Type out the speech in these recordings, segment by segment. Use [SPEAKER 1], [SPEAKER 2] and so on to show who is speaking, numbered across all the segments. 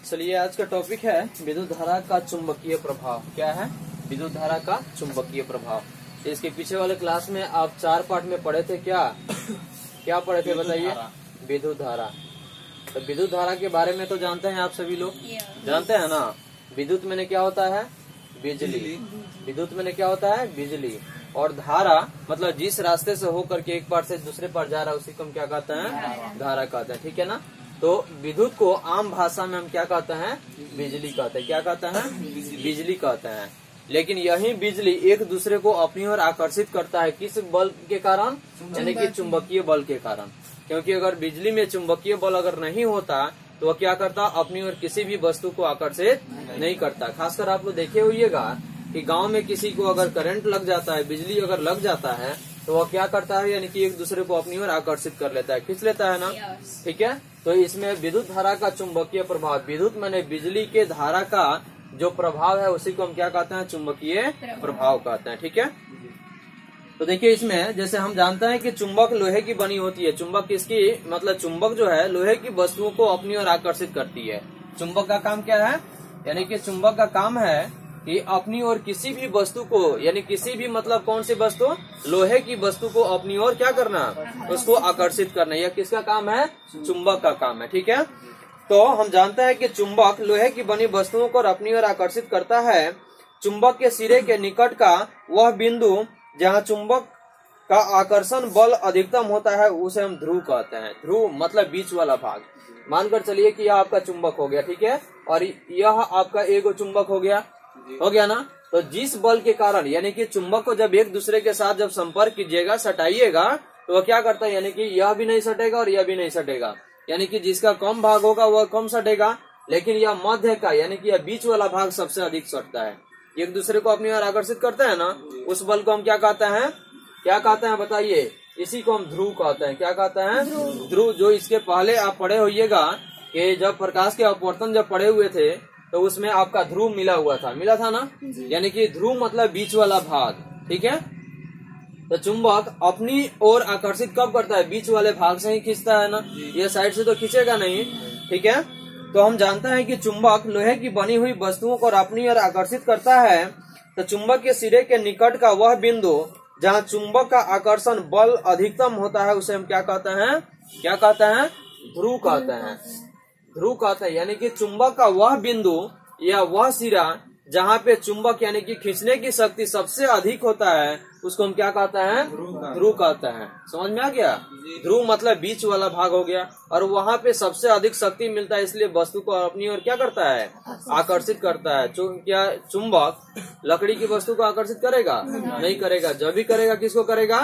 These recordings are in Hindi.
[SPEAKER 1] चलिए आज का टॉपिक है विद्युत धारा का चुंबकीय प्रभाव। क्या है? विद्युत धारा का चुंबकीय प्रभाव। तो इसके पीछे वाले क्लास में आप 4 पार्ट में पढ़े थे। क्या पढ़े थे बताइए? विद्युत धारा। तो विद्युत धारा के बारे में तो जानते हैं आप सभी लोग, जानते हैं ना। विद्युत में क्या होता है? बिजली। विद्युत में क्या होता है? बिजली। और धारा मतलब जिस रास्ते से होकर के एक पार से दूसरे पार जा रहा है उसी को हम क्या कहते हैं? धारा कहते हैं। ठीक है ना। तो विद्युत को आम भाषा में हम क्या कहते हैं? बिजली कहते हैं। क्या कहते हैं? बिजली कहते हैं। लेकिन यही बिजली एक दूसरे को अपनी ओर आकर्षित करता है। किस बल के कारण? यानी कि चुंबकीय बल के कारण। क्योंकि अगर बिजली में चुंबकीय बल अगर नहीं होता तो वह क्या करता? अपनी ओर किसी भी वस्तु को आकर्षित नहीं करता। खासकर आप लोग देखे होइएगा कि गांव में किसी को अगर करंट लग जाता है, बिजली अगर लग जाता है तो वह क्या करता है? यानी कि एक दूसरे को अपनी ओर आकर्षित कर लेता है, खींच लेता है ना। ठीक है। तो इसमें विद्युत धारा का चुंबकीय प्रभाव, विद्युत माने बिजली के धारा का जो प्रभाव है उसी को हम क्या कहते हैं? चुंबकीय प्रभाव कहते हैं। ठीक है। तो देखिए इसमें जैसे हम जानते हैं कि चुंबक लोहे की बनी होती है। चुंबक किसकी? मतलब चुंबक जो है लोहे की वस्तुओं को अपनी ओर आकर्षित करती है। चुंबक का काम क्या है? यानी कि चुंबक का काम है कि अपनी ओर किसी भी वस्तु को, यानी किसी भी मतलब कौन सी वस्तु? लोहे की वस्तु को अपनी ओर क्या करना? उसको आकर्षित करना। यह किसका काम है? चुंबक का काम है। ठीक है। तो हम जानते हैं कि चुंबक लोहे की बनी वस्तुओं को अपनी ओर आकर्षित करता है। चुंबक के सिरे के निकट का वह बिंदु जहाँ चुंबक का आकर्षण बल अधिकतम होता है उसे हम ध्रुव कहते हैं। ध्रुव मतलब बीच वाला भाग। मानकर चलिए कि यह आपका चुंबक हो गया। ठीक है। और यह आपका एगो चुंबक हो गया ना। तो जिस बल के कारण यानी कि चुंबक को जब एक दूसरे के साथ जब संपर्क कीजिएगा, सटाइएगा, तो वह क्या करता है? यानी कि यह भी नहीं सटेगा और यह भी नहीं सटेगा। यानी कि जिसका कम भाग होगा वह कम सटेगा, लेकिन यह मध्य का यानी कि यह बीच वाला भाग सबसे अधिक सटता है। एक दूसरे को अपनी ओर आकर्षित करते हैं ना, उस बल को हम क्या कहते हैं? क्या कहते हैं बताइए? इसी को हम ध्रुव कहते हैं। क्या कहते हैं? ध्रुव। जो इसके पहले आप पढ़े होइएगा कि जब प्रकाश के अपवर्तन जब पढ़े हुए थे तो उसमें आपका ध्रुव मिला था ना। यानी कि ध्रुव मतलब बीच वाला भाग। ठीक है। तो चुंबक अपनी ओर आकर्षित कब करता है? बीच वाले भाग से ही खींचता है ना। ये साइड से तो खींचेगा नहीं। ठीक है। तो हम जानते हैं कि चुंबक लोहे की बनी हुई वस्तुओं को अपनी ओर आकर्षित करता है। तो चुंबक के सिरे के निकट का वह बिंदु जहाँ चुंबक का आकर्षण बल अधिकतम होता है उसे हम क्या कहते हैं? क्या कहते हैं? ध्रुव कहते हैं। ध्रुव कहते हैं। यानी कि चुंबक का वह बिंदु या वह सिरा जहाँ पे चुंबक यानी कि खींचने की शक्ति सबसे अधिक होता है उसको हम क्या कहते हैं? ध्रुव कहते हैं। समझ में आ गया? ध्रुव मतलब बीच वाला भाग हो गया। और वहाँ पे सबसे अधिक शक्ति मिलता है, इसलिए वस्तु को अपनी ओर क्या करता है? आकर्षित करता है। क्या चुंबक लकड़ी की वस्तु को आकर्षित करेगा? नहीं करेगा। जब भी करेगा किसको करेगा?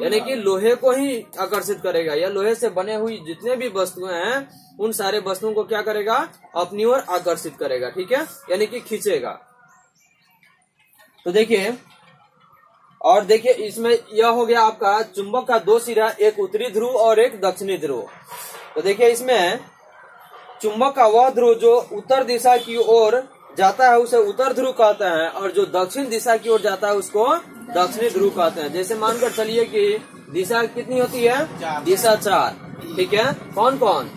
[SPEAKER 1] यानी कि लोहे को ही आकर्षित करेगा। या लोहे से बने हुई जितने भी वस्तुएं हैं उन सारे वस्तुओं को क्या करेगा? अपनी ओर आकर्षित करेगा। ठीक है। यानी कि खींचेगा। तो देखिए, और देखिए इसमें यह हो गया आपका चुंबक का 2 सिरा, एक उत्तरी ध्रुव और एक दक्षिणी ध्रुव। तो देखिए इसमें चुंबक का वह ध्रुव जो उत्तर दिशा की ओर जाता है उसे उत्तर ध्रुव कहते हैं, और जो दक्षिण दिशा की ओर जाता है उसको दक्षिणी ध्रुव कहते हैं। जैसे मानकर चलिए कि दिशा कितनी होती है? दिशा 4। ठीक है। कौन कौन?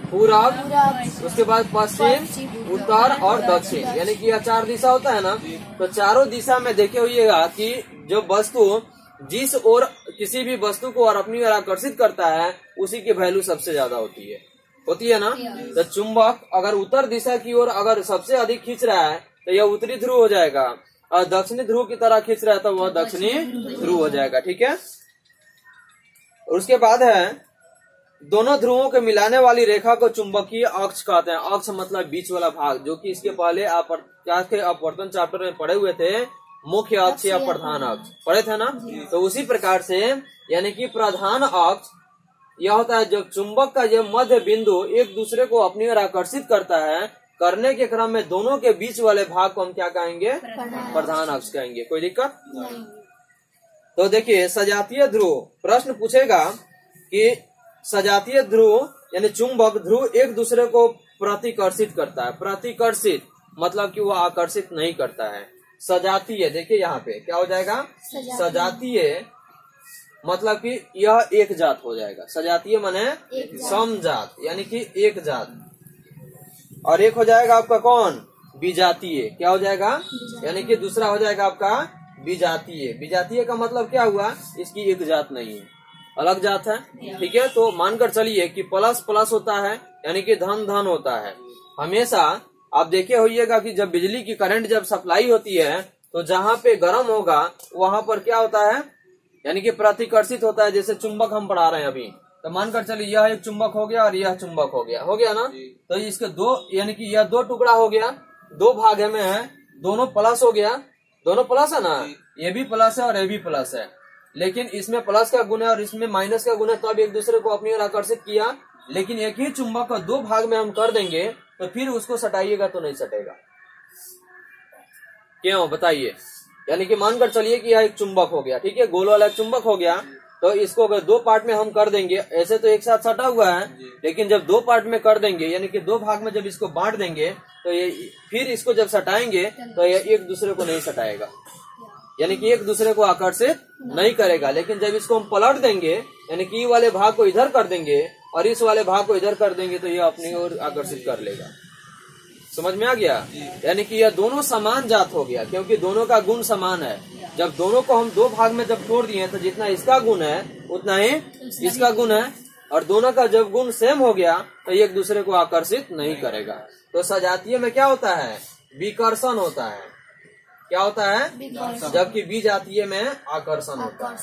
[SPEAKER 1] पूरब, उसके बाद पश्चिम, उत्तर और दक्षिण, यानी कि यह 4 दिशा होता है ना। तो चारों दिशा में देखे होइएगा कि जो वस्तु जिस ओर किसी भी वस्तु को और अपनी ओर आकर्षित करता है उसी की वैल्यू सबसे ज्यादा होती है ना। तो चुंबक अगर उत्तर दिशा की ओर अगर सबसे अधिक खींच रहा है तो यह उत्तरी ध्रुव हो जाएगा, और दक्षिणी ध्रुव की तरह खींच रहा है तो वह दक्षिणी ध्रुव हो जाएगा। ठीक है। उसके बाद है दोनों ध्रुवों के मिलाने वाली रेखा को चुंबकीय अक्ष कहते हैं। अक्ष मतलब बीच वाला भाग, जो कि इसके पहले आप अपवर्तन चैप्टर में पढ़े हुए थे। मुख्य अक्ष या प्रधान अक्ष पढ़े थे ना। तो उसी प्रकार से यानी कि प्रधान अक्ष यह होता है जब चुंबक का यह मध्य बिंदु एक दूसरे को अपनी ओर आकर्षित करता है, करने के क्रम में दोनों के बीच वाले भाग को हम क्या कहेंगे? प्रधान अक्ष कहेंगे। कोई दिक्कत? तो देखिए सजातीय ध्रुव, प्रश्न पूछेगा कि सजातीय ध्रुव यानी चुंबक ध्रुव एक दूसरे को प्रतिकर्षित करता है। प्रतिकर्षित मतलब कि वो आकर्षित नहीं करता है। सजातीय देखिए यहाँ पे क्या हो जाएगा? सजातीय मतलब कि यह एक जात हो जाएगा। सजातीय माने समजात यानी कि एक जात। और एक हो जाएगा आपका कौन, विजातीय। क्या हो जाएगा, यानी कि दूसरा हो जाएगा आपका विजातीय। विजातीय का मतलब क्या हुआ, इसकी एक जात नहीं है, अलग जात है। ठीक है, तो मानकर चलिए कि प्लस प्लस होता है यानी कि धन धन होता है। हमेशा आप देखे होइएगा कि जब बिजली की करंट जब सप्लाई होती है तो जहाँ पे गर्म होगा वहां पर क्या होता है, यानी कि प्रतिकर्षित होता है। जैसे चुंबक हम पढ़ा रहे हैं अभी, तो मानकर चलिए यह एक चुंबक हो गया और यह चुंबक हो गया ना। तो इसके दो, यानी कि यह दो टुकड़ा हो गया, दो भाग में है, दोनों प्लस हो गया, दोनों प्लस है ना, ये भी प्लस है और ये भी प्लस है। लेकिन इसमें प्लस का गुण है और इसमें माइनस का गुण है, तो अब एक दूसरे को अपनी ओर आकर्षित किया। लेकिन एक ही चुंबक को दो भाग में हम कर देंगे तो फिर उसको सटाइएगा तो नहीं सटेगा। क्यों बताइए, यानी कि मानकर चलिए कि यह एक चुंबक हो गया, ठीक है, गोल वाला चुंबक हो गया। तो इसको अगर दो पार्ट में हम कर देंगे, ऐसे तो एक साथ सटा हुआ है, लेकिन जब दो पार्ट में कर देंगे यानी कि दो भाग में जब इसको बांट देंगे तो ये फिर इसको जब सटाएंगे तो ये एक दूसरे को नहीं सटाएगा, यानी कि एक दूसरे को आकर्षित नहीं करेगा। लेकिन जब इसको हम पलट देंगे यानी कि ये वाले भाग को इधर कर देंगे और इस वाले भाग को इधर कर देंगे तो ये अपनी ओर आकर्षित कर लेगा। समझ में आ गया, यानी कि यह दोनों समान जात हो गया क्योंकि दोनों का गुण समान है। जब दोनों को हम दो भाग में जब तोड़ दिए तो जितना इसका गुण है उतना ही इसका गुण है, और दोनों का जब गुण सेम हो गया तो ये एक दूसरे को आकर्षित नहीं करेगा। तो सजातीय में क्या होता है, विकर्षण होता है। क्या होता है, जबकि विजातीय में आकर्षण होता है।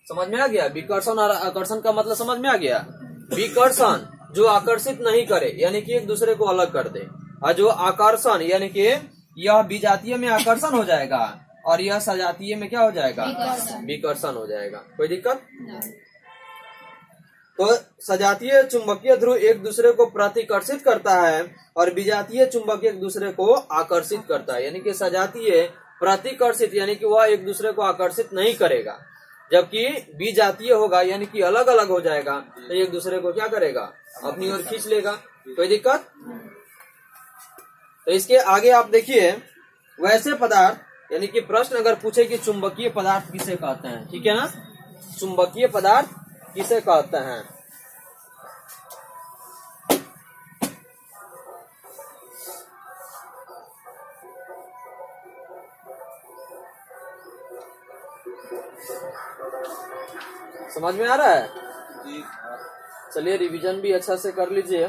[SPEAKER 1] समझ में आ गया, विकर्षण और आकर्षण का मतलब समझ में आ गया। विकर्षण जो आकर्षित नहीं करे यानी कि एक दूसरे को अलग कर दे, और जो आकर्षण यानी कि यह विजातीय में आकर्षण हो जाएगा और यह सजातीय में क्या हो जाएगा, विकर्षण हो जाएगा। कोई दिक्कत? तो सजातीय चुंबकीय ध्रुव एक दूसरे को प्रतिकर्षित करता है और विजातीय चुंबक एक दूसरे को आकर्षित करता है। यानी कि सजातीय प्रतिकर्षित यानी कि वह एक दूसरे को आकर्षित नहीं करेगा, जबकि विजातीय होगा यानी कि अलग अलग हो जाएगा तो एक दूसरे को क्या करेगा, अपनी ओर खींच लेगा। कोई दिक्कत? तो इसके आगे आप देखिए, वैसे पदार्थ यानी कि प्रश्न अगर पूछे कि चुंबकीय पदार्थ किसे कहते हैं, ठीक है ना, चुंबकीय पदार्थ किसे कहते हैं। समझ में आ रहा है? चलिए रिवीजन भी अच्छा से कर लीजिए।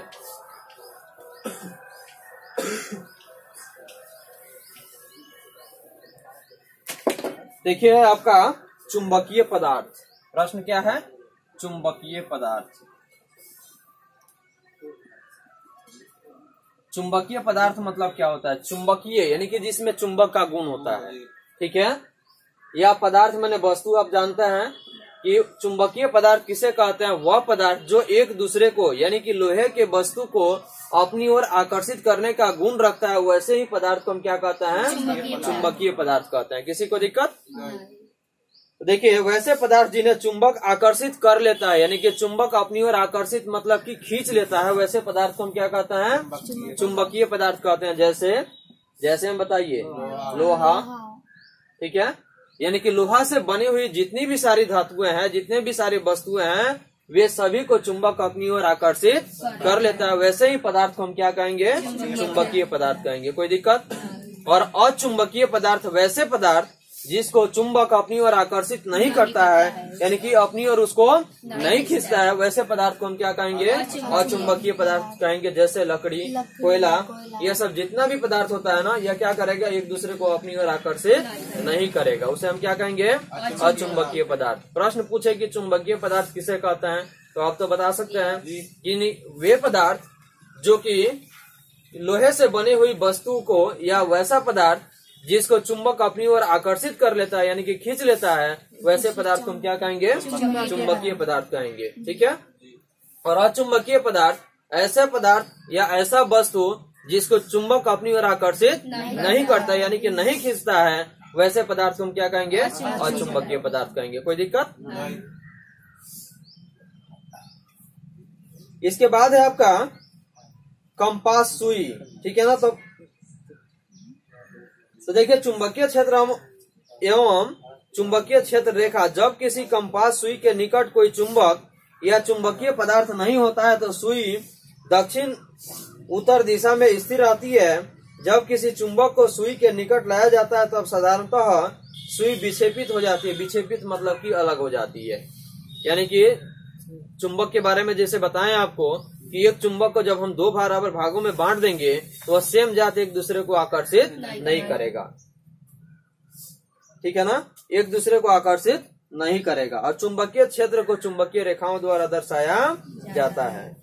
[SPEAKER 1] देखिए आपका चुंबकीय पदार्थ, प्रश्न क्या है, चुंबकीय पदार्थ। चुंबकीय पदार्थ मतलब क्या होता है, चुंबकीय यानी कि जिसमें चुंबक का गुण होता है। ठीक है, यह पदार्थ मैंने वस्तु आप जानते हैं कि चुंबकीय पदार्थ किसे कहते हैं, वह पदार्थ जो एक दूसरे को यानी कि लोहे के वस्तु को अपनी ओर आकर्षित करने का गुण रखता है, वैसे ही पदार्थ को हम क्या कहते हैं, चुंबकीय पदार्थ कहते हैं। किसी को दिक्कत? देखिए, वैसे पदार्थ जिन्हें चुंबक आकर्षित कर लेता है यानी कि चुंबक अपनी ओर आकर्षित मतलब कि खींच लेता है, वैसे पदार्थ को हम क्या कहते हैं, चुंबकीय पदार्थ कहते हैं। जैसे हम बताइए, लोहा, ठीक है, यानी कि लोहा से बनी हुई जितनी भी सारी धातुएं हैं, जितने भी सारी वस्तुएं हैं, वे सभी को चुंबक अपनी ओर आकर्षित कर लेता है, वैसे ही पदार्थ को हम क्या कहेंगे, चुंबकीय पदार्थ कहेंगे। कोई दिक्कत? और अचुंबकीय पदार्थ वैसे पदार्थ जिसको चुंबक अपनी ओर आकर्षित नहीं करता है यानी कि अपनी ओर उसको नहीं खींचता है, वैसे पदार्थ को हम क्या कहेंगे, अचुंबकीय पदार्थ कहेंगे। जैसे लकड़ी, कोयला, यह सब जितना भी पदार्थ होता है ना, यह क्या करेगा, एक दूसरे को अपनी ओर आकर्षित नहीं करेगा, उसे हम क्या कहेंगे, अचुंबकीय पदार्थ। प्रश्न पूछे कि चुंबकीय पदार्थ किसे कहते हैं, तो आप तो बता सकते हैं कि वे पदार्थ जो कि लोहे से बनी हुई वस्तु को या वैसा पदार्थ जिसको चुंबक अपनी ओर आकर्षित कर लेता है यानी कि खींच लेता है, वैसे पदार्थ को हम क्या कहेंगे, चुंबकीय पदार्थ कहेंगे। ठीक है, और अचुंबकीय पदार्थ ऐसा पदार्थ या ऐसा वस्तु जिसको चुंबक अपनी ओर आकर्षित नहीं करता यानी कि नहीं खींचता है, वैसे पदार्थ को हम क्या कहेंगे, अचुंबकीय पदार्थ कहेंगे। कोई दिक्कत? इसके बाद है आपका कंपास सुई, ठीक है ना। तो देखिए, चुंबकीय क्षेत्र एवं चुंबकीय क्षेत्र रेखा, जब किसी कंपास सुई के निकट कोई चुंबक या चुंबकीय पदार्थ नहीं होता है तो सुई दक्षिण उत्तर दिशा में स्थिर रहती है। जब किसी चुंबक को सुई के निकट लाया जाता है तब साधारणतः सुई विक्षेपित हो जाती है। विक्षेपित मतलब कि अलग हो जाती है। यानी कि चुंबक के बारे में जैसे बताएं आपको कि एक चुंबक को जब हम दो बराबर भागों में बांट देंगे तो वह सेम जात एक दूसरे को आकर्षित नहीं करेगा। ठीक है ना, एक दूसरे को आकर्षित नहीं करेगा। और चुंबकीय क्षेत्र को चुंबकीय रेखाओं द्वारा दर्शाया जाता है।